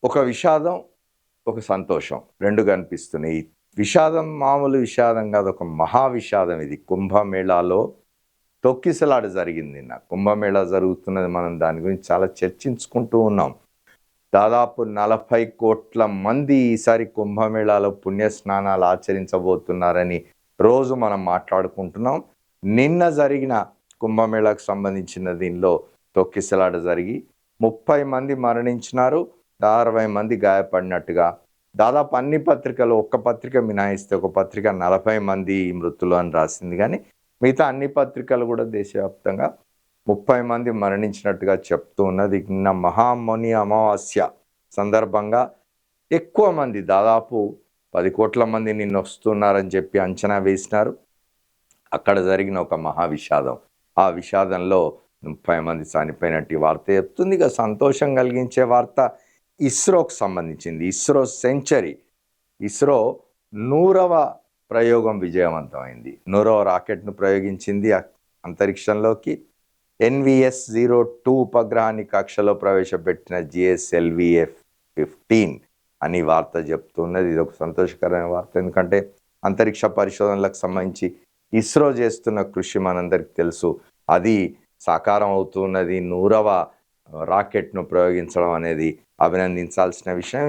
ఒక విషాదం, ఒక సంతోషం 2 కనిపిస్తున్నాయి. విషాదం మామూలు విషాదం కాదు, ఒక మహా విషాదం ఇది. కుంభమేళాలో తొక్కిసలాట జరిగింది నిన్న. కుంభమేళా జరుగుతున్నది, మనం దాని గురించి చాలా చర్చించుకుంటూ ఉన్నాం. దాదాపు 40 కోట్ల మంది ఈసారి కుంభమేళాలో పుణ్యస్నానాలు ఆచరించబోతున్నారని రోజు మనం మాట్లాడుకుంటున్నాం. నిన్న జరిగిన కుంభమేళాకు సంబంధించిన దీనిలో తొక్కిసలాట జరిగి 30 మంది మరణించినారు, 60 మంది గాయపడినట్టుగా దాదాపు అన్ని పత్రికలు, ఒక్క పత్రిక మినహాయిస్తే ఒక పత్రిక 40 మంది మృతులు అని రాసింది. కానీ మిగతా అన్ని పత్రికలు కూడా దేశవ్యాప్తంగా 30 మంది మరణించినట్టుగా చెప్తూ ఉన్నది. నిన్న మహామౌని అమావాస్య సందర్భంగా ఎక్కువ మంది, దాదాపు 10 కోట్ల మంది నిన్న వస్తున్నారని చెప్పి అంచనా వేసినారు. అక్కడ జరిగిన ఒక మహా విషాదం, ఆ విషాదంలో 30 మంది చనిపోయినట్టు ఈ వార్త చెప్తుంది. ఇక సంతోషం కలిగించే వార్త ఇస్రోకు సంబంధించింది. ఇస్రో సెంచరీ, ఇస్రో 100వ ప్రయోగం విజయవంతమైంది. 100వ రాకెట్ను ప్రయోగించింది అంతరిక్షంలోకి. NVS-02 ఉపగ్రహాన్ని కక్షలో ప్రవేశపెట్టిన GSLV-15 అని వార్త చెప్తున్నది. ఇది ఒక సంతోషకరమైన వార్త, ఎందుకంటే అంతరిక్ష పరిశోధనలకు సంబంధించి ఇస్రో చేస్తున్న కృషి మనందరికి తెలుసు. అది సాకారం అవుతున్నది. 100వ రాకెట్ను ప్రయోగించడం అనేది అభినందించాల్సిన విషయం.